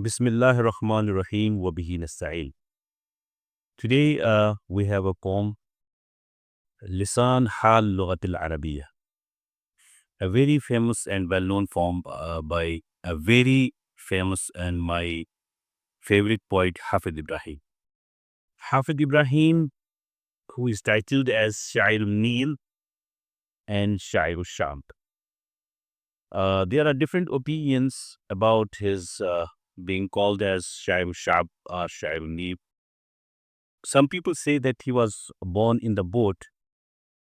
Bismillahir Rahmanir Rahim wa bihi nasta'in. Today we have a poem, Lisan Hal Lughat al-Arabiyya, a very famous and well-known poem by a very famous and my favorite poet, Hafiz Ibrahim. Hafiz Ibrahim, who is titled as Sha'ir al-Nil and Sha'ir al-Sham. There are different opinions about his being called as Sha'ir al-Sham or Sha'ir al-Nil. Some people say that he was born in the boat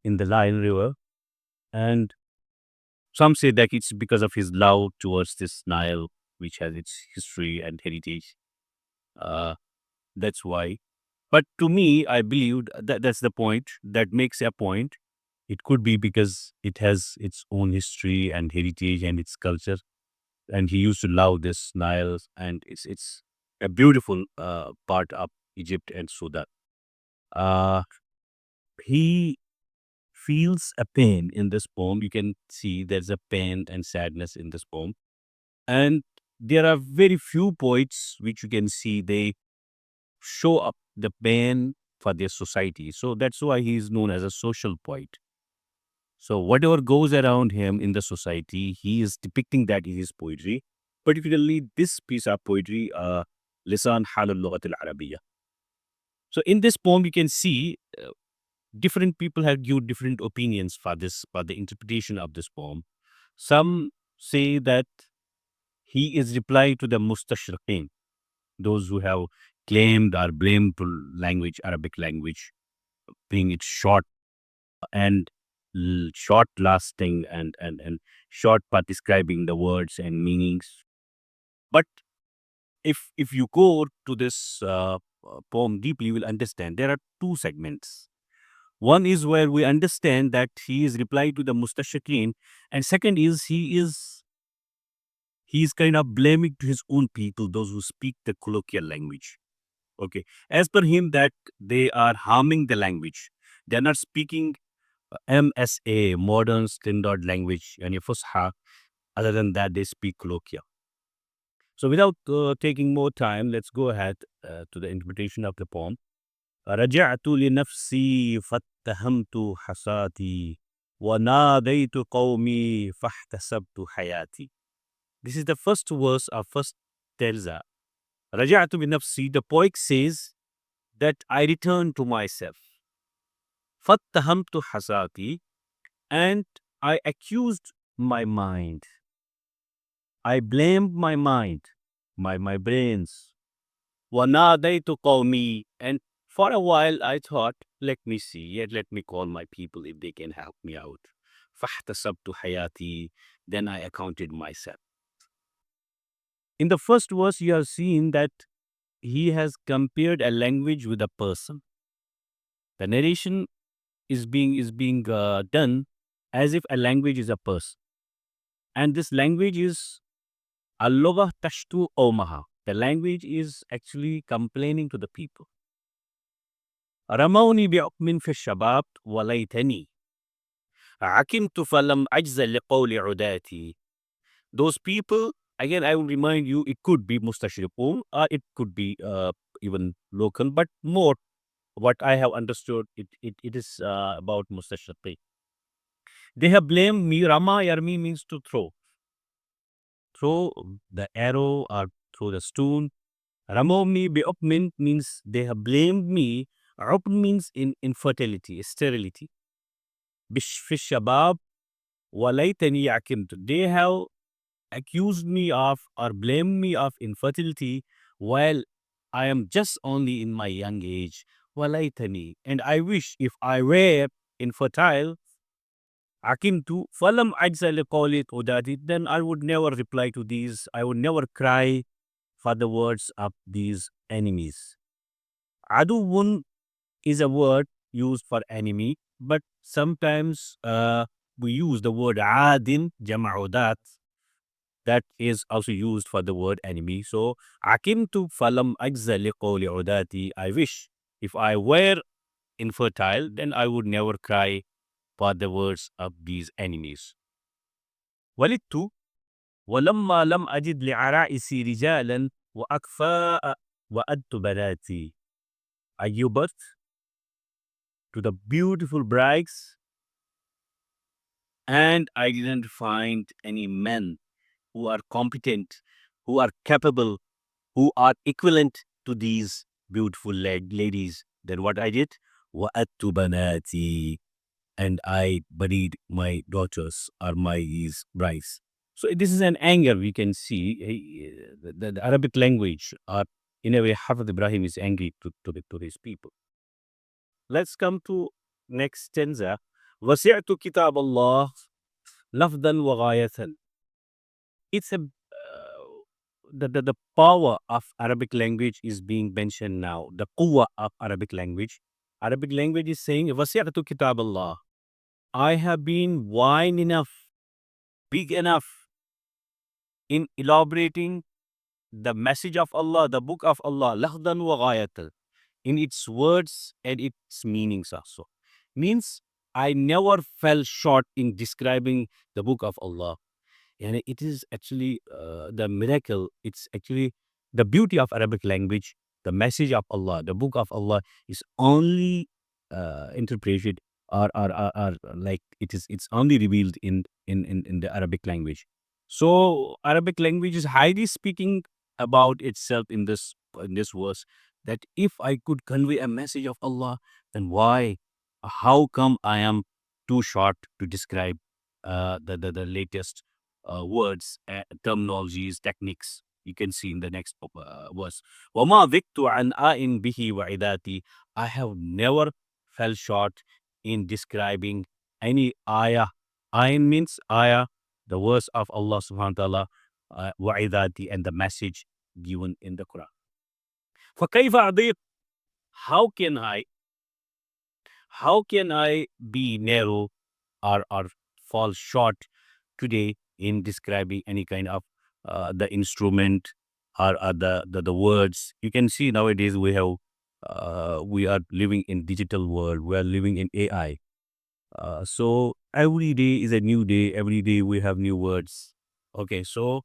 in the Nile River, and some say that it's because of his love towards this Nile, which has its history and heritage. Uh, that's why. But to me, I believe that that's the point. That makes a point. It could be because it has its own history and heritage and its culture, and he used to love this Nile, and it's a beautiful part of Egypt and Sudan. Uh, he feels a pain in this poem. You can see there's a pain and sadness in this poem. And there are very few poets which you can see they show up the pain for their society. So that's why he is known as a social poet. So whatever goes around him in the society, he is depicting that in his poetry. Particularly this piece of poetry, Lisan Hal al-Lughat al-Arabiyya. So in this poem, you can see different people have given different opinions for the interpretation of this poem. Some say that he is reply to the mustashriqeen, those who have claimed or blamed to language, Arabic language, being it short and short lasting and short for describing the words and meanings. But if you go to this poem deeply, you will understand there are two segments. One is where we understand that he is replying to the mustashriqeen, and second is he is kind of blaming to his own people, those who speak the colloquial language. Okay, as per him, that they are harming the language. They are not speaking MSA, modern standard language, and Fusha. Other than that, they speak colloquial. So, without taking more time, let's go ahead to the interpretation of the poem. رجعت لنفسي فاتهمت حساتي وناديت قومي فاحتسبت حياتي. This is the first verse of first stanza. رجعت بنفسي, the poet says that I returned to myself. فاتهمت حساتي, and I accused my mind. I blamed my mind, my brains. وَنَادَيْتُ قَوْمِي, and for a while I thought, let me see, yet let me call my people if they can help me out. فَاحْتَسَبْتُ حَيَاتِي, then I accounted myself. In the first verse, you have seen that he has compared a language with a person. The narration is being done as if a language is a person. And this language is اللغة تشتو قومها. The language is actually complaining to the people. رموني بعقم في الشباب وليتني عكمت فلم أجز لقول عداتي. Those people, again, I will remind you, it could be mustashriqun or it could be even local, but more what I have understood, it is about mustashriqin. They have blamed me. Rama yarmi means to throw. Throw the arrow or throw the stone. Ramawni bi'upmin means they have blamed me. Upn means in infertility, sterility. Fishabab walaytani yakimtu. They have accused me of or blamed me of infertility while I am just only in my young age. Walaytani. And I wish if I were infertile, akimtu falam ajza liqawli udadi, then I would never reply to these. I would never cry for the words of these enemies. Aduwun is a word used for enemy, but sometimes we use the word adin, jama'udat, that is also used for the word enemy. So, akimtu falam ajza liqawli udati, I wish if I were infertile, then I would never cry for the words of these enemies. ولدت ولما لم أجد لعرائسي رجالا وأكفاء وأدت بناتي. I give birth to the beautiful brides, and I didn't find any men who are competent, who are capable, who are equivalent to these beautiful ladies. Then what I did? وَأَتُّ بَنَاتِي, and I buried my daughters or my these brides. So this is an anger we can see. The Arabic language, or in a way, Hafiz Ibrahim is angry to his people. Let's come to next stanza. وَسِعْتُ كِتَابَ اللَّهِ لَفْظًا وَغَايَةً. It's the power of Arabic language is being mentioned now. The quwwah of Arabic language. Arabic language is saying, وَسِعْتُ كِتَابَ اللَّهِ. I have been wide enough, big enough in elaborating the message of Allah, the book of Allah, lahdan wa ghayatan, in its words and its meanings also. Means I never fell short in describing the book of Allah. And it is actually the miracle. It's actually the beauty of Arabic language. The message of Allah, the book of Allah, is only interpreted, or like it's only revealed in the Arabic language. So Arabic language is highly speaking about itself in this verse, that if I could convey a message of Allah, then why, how come I am too short to describe the latest words, terminologies, techniques. You can see in the next verse. وَمَا ذِكْتُ عَنْ آئٍ بِهِ وَعِذَاتِ. I have never fell short in describing any ayah. Ayin means ayah, the verse of Allah subhanahu wa ta'ala, وَعِذَاتِ, and the message given in the Quran. فَكَيْفَ أَضِيقُ. How can I be narrow, or fall short today in describing any kind of the instrument, or the words. You can see nowadays we are living in digital world. We are living in AI. So every day is a new day. Every day we have new words. Okay, so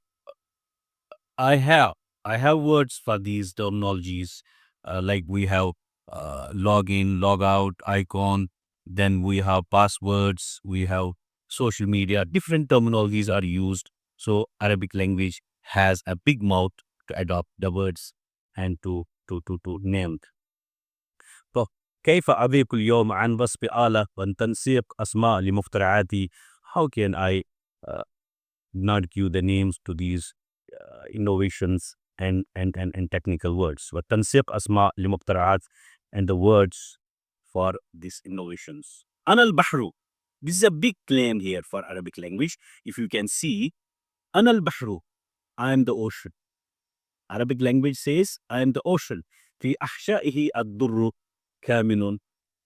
I have words for these terminologies. Like we have login, log out, icon. Then we have passwords. We have social media. Different terminologies are used. So Arabic language has a big mouth to adopt the words and to name. طب كيف أضيق اليوم عن وصف آلة وتنسيق أسماء لمخترعاتي? How can I uh, not give the names to these innovations and technical words? وتنسيق أسماء لمخترعات, and the words for these innovations. أنا البحر. This is a big claim here for Arabic language. If you can see, أنا البحر, I am the ocean. Arabic language says, I am the ocean. في أحشائه الدر كامن.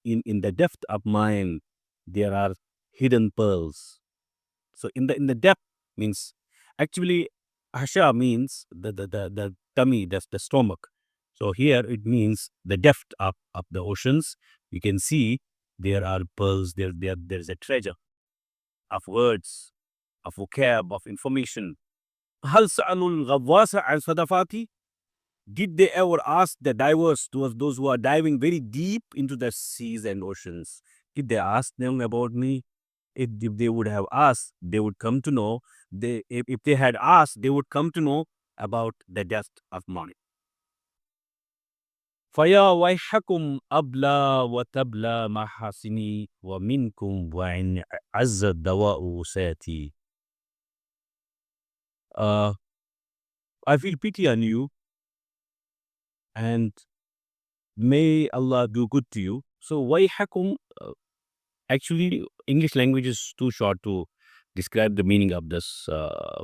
In the depth of mine, there are hidden pearls. So in the depth means, actually, Ahsha means the tummy, the stomach. So here it means the depth of the oceans. You can see there are pearls, there's a treasure of words, of vocab, of information. هل سألوا الغواص عن صدفاتي? Did they ever ask the divers, those who are diving very deep into the seas and oceans? Did they ask them about me? If they would have asked, they would come to know. If they had asked, they would come to know about the depth of mine. فيا ويحكم أبلى وتبلى محاسني ومنكم وإن عز الدواء ساتي. I feel pity on you, and may Allah do good to you. So ويحكم, actually English language is too short to describe the meaning of this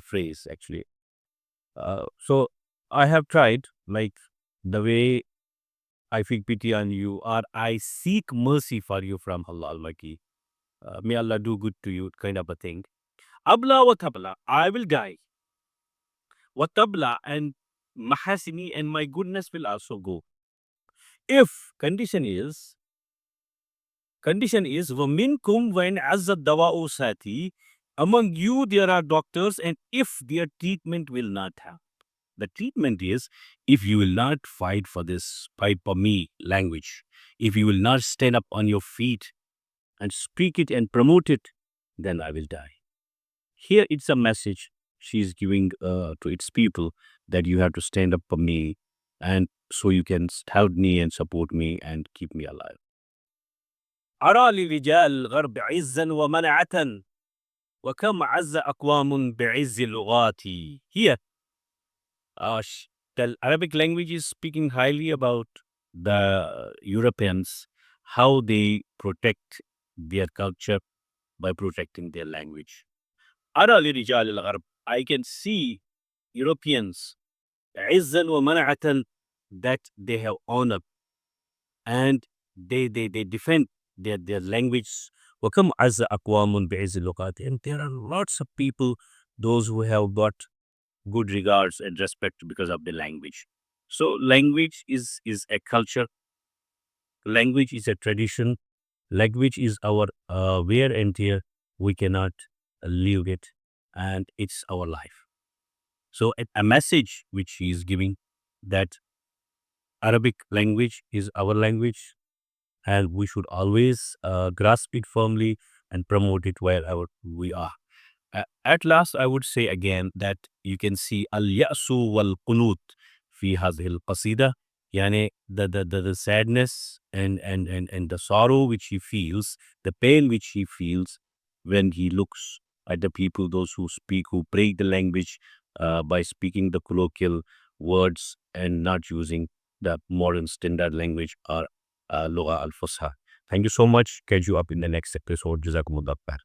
phrase actually. So I have tried, like, the way I feel pity on you, or I seek mercy for you from Allah Almighty. May Allah do good to you, kind of a thing. Abla wa tabla, I will die. Wa tabla, and mahasini, and my goodness will also go. If condition is وَمِنْكُمْ وَإِنْ عَزَّ الدَّوَاءُ سَاتِي, among you there are doctors, and if their treatment will not have. The treatment is, if you will not fight for this, fight for me language, if you will not stand up on your feet and speak it and promote it, then I will die. Here it's a message she is giving to its people, that you have to stand up for me, and so you can help me and support me and keep me alive. أرى لرجال الغرب عزا ومنعة وكم عز أقوام بعز اللغات. Here, the Arabic language is speaking highly about the Europeans, how they protect their culture by protecting their language. أرى لرجال الغرب, I can see Europeans عزا ومنعة, that they have honor and they defend their language. وكم عز أقوام بعز اللغات, and there are lots of people, those who have got good regards and respect because of the language. So language is a culture, language is a tradition, language is our wear and tear. We cannot leave it, and it's our life. So a message which he is giving, that Arabic language is our language, and we should always grasp it firmly and promote it wherever we are. At last, I would say again that you can see al-ya'su wal-qunut fi hadhihi al-qasida, yani the sadness and the sorrow which he feels, the pain which he feels when he looks at the people, those who speak, who break the language by speaking the colloquial words and not using the modern standard language or Lugha al-Fusha. Thank you so much. Catch you up in the next episode. Jazakumullah khair.